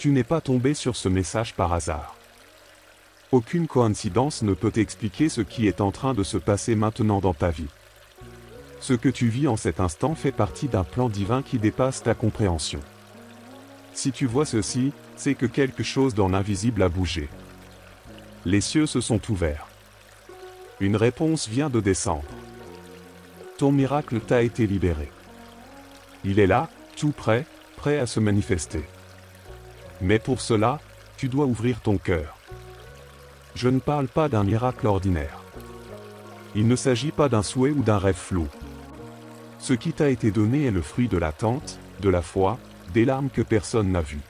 Tu n'es pas tombé sur ce message par hasard. Aucune coïncidence ne peut expliquer ce qui est en train de se passer maintenant dans ta vie. Ce que tu vis en cet instant fait partie d'un plan divin qui dépasse ta compréhension. Si tu vois ceci, c'est que quelque chose dans l'invisible a bougé. Les cieux se sont ouverts. Une réponse vient de descendre. Ton miracle t'a été libéré. Il est là, tout prêt, prêt à se manifester. Mais pour cela, tu dois ouvrir ton cœur. Je ne parle pas d'un miracle ordinaire. Il ne s'agit pas d'un souhait ou d'un rêve flou. Ce qui t'a été donné est le fruit de l'attente, de la foi, des larmes que personne n'a vues.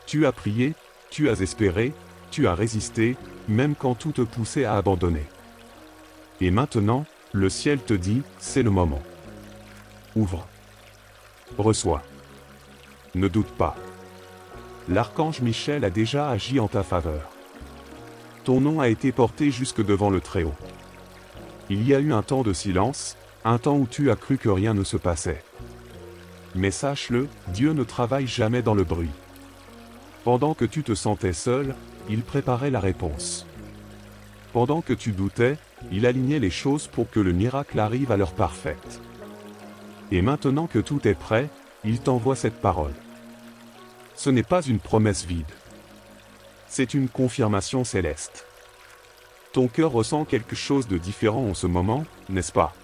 Tu as prié, tu as espéré, tu as résisté, même quand tout te poussait à abandonner. Et maintenant, le ciel te dit, c'est le moment. Ouvre. Reçois. Ne doute pas. L'archange Michel a déjà agi en ta faveur. Ton nom a été porté jusque devant le Très-Haut. Il y a eu un temps de silence, un temps où tu as cru que rien ne se passait. Mais sache-le, Dieu ne travaille jamais dans le bruit. Pendant que tu te sentais seul, il préparait la réponse. Pendant que tu doutais, il alignait les choses pour que le miracle arrive à l'heure parfaite. Et maintenant que tout est prêt, il t'envoie cette parole. Ce n'est pas une promesse vide. C'est une confirmation céleste. Ton cœur ressent quelque chose de différent en ce moment, n'est-ce pas?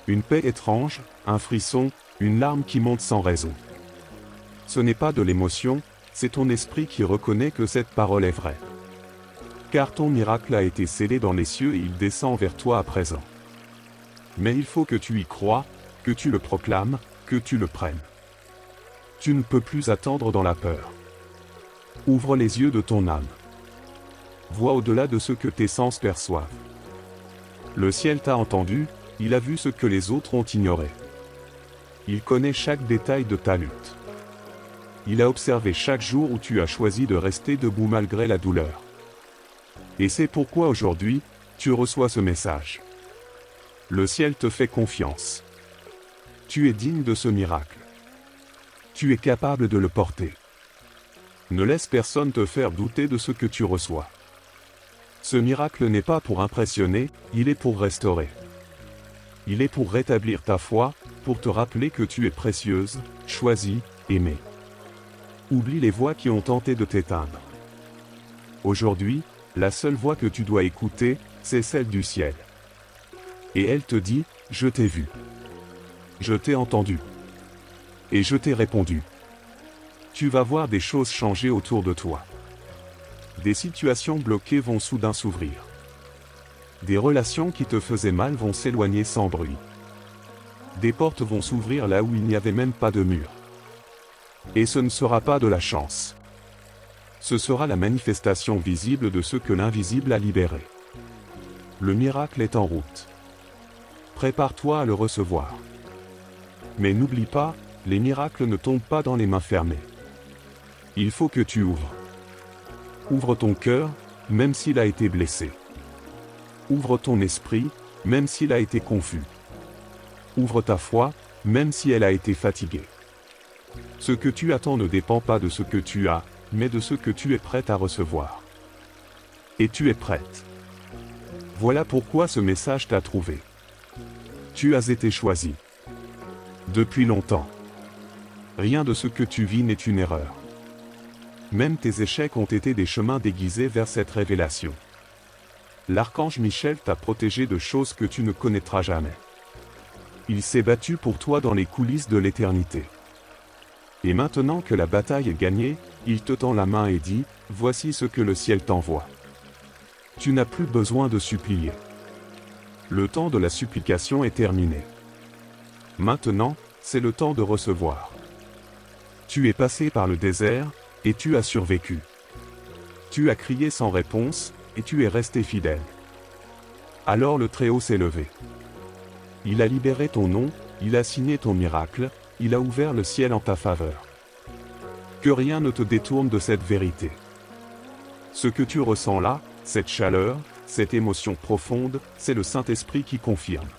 Une paix étrange, un frisson, une larme qui monte sans raison. Ce n'est pas de l'émotion, c'est ton esprit qui reconnaît que cette parole est vraie. Car ton miracle a été scellé dans les cieux et il descend vers toi à présent. Mais il faut que tu y crois, que tu le proclames, que tu le prennes. Tu ne peux plus attendre dans la peur. Ouvre les yeux de ton âme. Vois au-delà de ce que tes sens perçoivent. Le ciel t'a entendu, il a vu ce que les autres ont ignoré. Il connaît chaque détail de ta lutte. Il a observé chaque jour où tu as choisi de rester debout malgré la douleur. Et c'est pourquoi aujourd'hui, tu reçois ce message. Le ciel te fait confiance. Tu es digne de ce miracle. Tu es capable de le porter. Ne laisse personne te faire douter de ce que tu reçois. Ce miracle n'est pas pour impressionner, il est pour restaurer. Il est pour rétablir ta foi, pour te rappeler que tu es précieuse, choisie, aimée. Oublie les voix qui ont tenté de t'éteindre. Aujourd'hui, la seule voix que tu dois écouter, c'est celle du ciel. Et elle te dit, je t'ai vu. Je t'ai entendu. Et je t'ai répondu. Tu vas voir des choses changer autour de toi. Des situations bloquées vont soudain s'ouvrir. Des relations qui te faisaient mal vont s'éloigner sans bruit. Des portes vont s'ouvrir là où il n'y avait même pas de mur. Et ce ne sera pas de la chance. Ce sera la manifestation visible de ce que l'invisible a libéré. Le miracle est en route. Prépare-toi à le recevoir. Mais n'oublie pas, les miracles ne tombent pas dans les mains fermées. Il faut que tu ouvres. Ouvre ton cœur, même s'il a été blessé. Ouvre ton esprit, même s'il a été confus. Ouvre ta foi, même si elle a été fatiguée. Ce que tu attends ne dépend pas de ce que tu as, mais de ce que tu es prête à recevoir. Et tu es prête. Voilà pourquoi ce message t'a trouvé. Tu as été choisi. Depuis longtemps. Rien de ce que tu vis n'est une erreur. Même tes échecs ont été des chemins déguisés vers cette révélation. L'archange Michel t'a protégé de choses que tu ne connaîtras jamais. Il s'est battu pour toi dans les coulisses de l'éternité. Et maintenant que la bataille est gagnée, il te tend la main et dit, voici ce que le ciel t'envoie. Tu n'as plus besoin de supplier. Le temps de la supplication est terminé. Maintenant, c'est le temps de recevoir. Tu es passé par le désert, et tu as survécu. Tu as crié sans réponse, et tu es resté fidèle. Alors le Très-Haut s'est levé. Il a libéré ton nom, il a signé ton miracle, il a ouvert le ciel en ta faveur. Que rien ne te détourne de cette vérité. Ce que tu ressens là, cette chaleur, cette émotion profonde, c'est le Saint-Esprit qui confirme.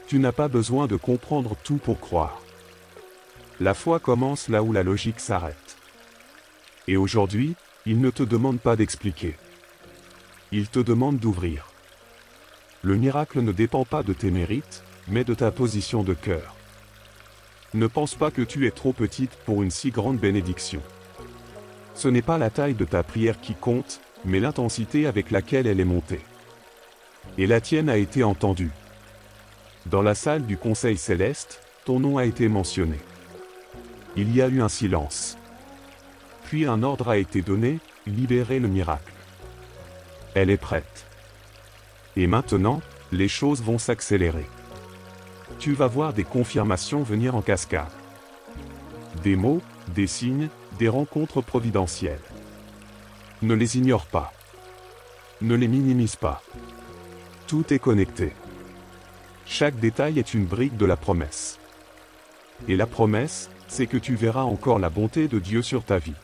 Tu n'as pas besoin de comprendre tout pour croire. La foi commence là où la logique s'arrête. Et aujourd'hui, il ne te demande pas d'expliquer. Il te demande d'ouvrir. Le miracle ne dépend pas de tes mérites, mais de ta position de cœur. Ne pense pas que tu es trop petite pour une si grande bénédiction. Ce n'est pas la taille de ta prière qui compte, mais l'intensité avec laquelle elle est montée. Et la tienne a été entendue. Dans la salle du Conseil céleste, ton nom a été mentionné. Il y a eu un silence. Puis un ordre a été donné, libérer le miracle. Elle est prête. Et maintenant, les choses vont s'accélérer. Tu vas voir des confirmations venir en cascade. Des mots, des signes, des rencontres providentielles. Ne les ignore pas. Ne les minimise pas. Tout est connecté. Chaque détail est une brique de la promesse. Et la promesse, c'est que tu verras encore la bonté de Dieu sur ta vie.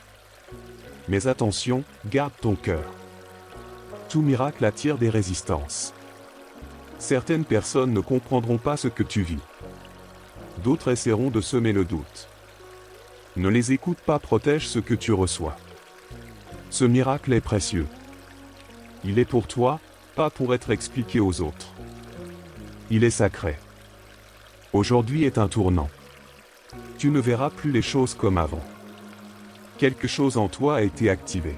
Mais attention, garde ton cœur. Tout miracle attire des résistances. Certaines personnes ne comprendront pas ce que tu vis. D'autres essaieront de semer le doute. Ne les écoute pas, protège ce que tu reçois. Ce miracle est précieux. Il est pour toi, pas pour être expliqué aux autres. Il est sacré. Aujourd'hui est un tournant. Tu ne verras plus les choses comme avant. Quelque chose en toi a été activé.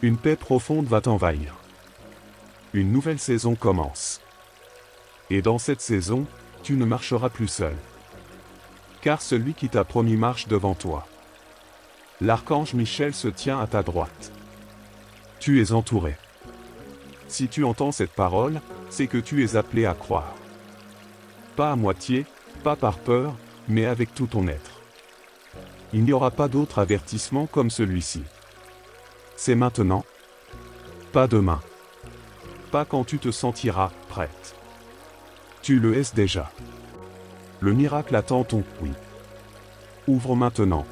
Une paix profonde va t'envahir. Une nouvelle saison commence. Et dans cette saison, tu ne marcheras plus seul. Car celui qui t'a promis marche devant toi. L'archange Michel se tient à ta droite. Tu es entouré. Si tu entends cette parole, c'est que tu es appelé à croire. Pas à moitié, pas par peur, mais avec tout ton être. Il n'y aura pas d'autre avertissement comme celui-ci. C'est maintenant. Pas demain. Pas quand tu te sentiras prête. Tu le es déjà. Le miracle attend ton oui. Ouvre maintenant.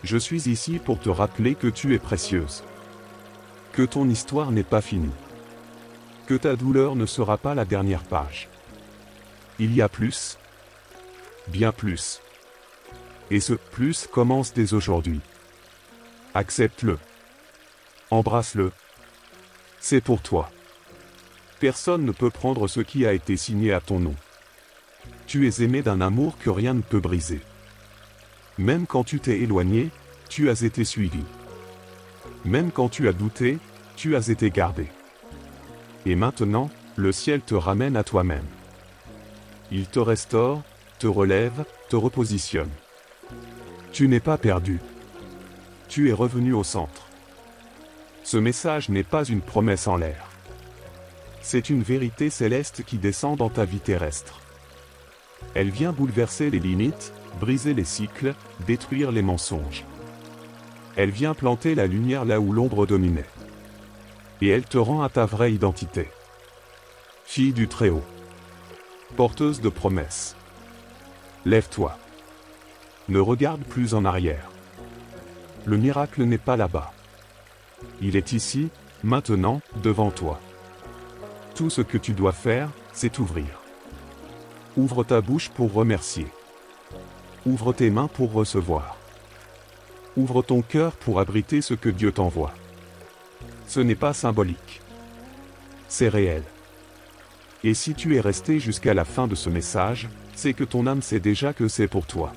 Je suis ici pour te rappeler que tu es précieuse. Que ton histoire n'est pas finie. Que ta douleur ne sera pas la dernière page. Il y a plus. Bien plus. Et ce plus commence dès aujourd'hui. Accepte-le. Embrasse-le. C'est pour toi. Personne ne peut prendre ce qui a été signé à ton nom. Tu es aimé d'un amour que rien ne peut briser. Même quand tu t'es éloigné, tu as été suivi. Même quand tu as douté, tu as été gardé. Et maintenant, le ciel te ramène à toi-même. Il te restaure, te relève, te repositionne. Tu n'es pas perdu. Tu es revenu au centre. Ce message n'est pas une promesse en l'air. C'est une vérité céleste qui descend dans ta vie terrestre. Elle vient bouleverser les limites, briser les cycles, détruire les mensonges. Elle vient planter la lumière là où l'ombre dominait. Et elle te rend à ta vraie identité. Fille du Très-Haut. Porteuse de promesses. Lève-toi. Ne regarde plus en arrière. Le miracle n'est pas là-bas. Il est ici, maintenant, devant toi. Tout ce que tu dois faire, c'est ouvrir. Ouvre ta bouche pour remercier. Ouvre tes mains pour recevoir. Ouvre ton cœur pour abriter ce que Dieu t'envoie. Ce n'est pas symbolique. C'est réel. Et si tu es resté jusqu'à la fin de ce message, c'est que ton âme sait déjà que c'est pour toi.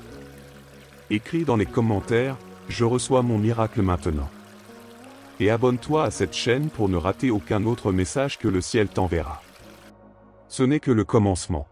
Écris dans les commentaires, je reçois mon miracle maintenant. Et abonne-toi à cette chaîne pour ne rater aucun autre message que le ciel t'enverra. Ce n'est que le commencement.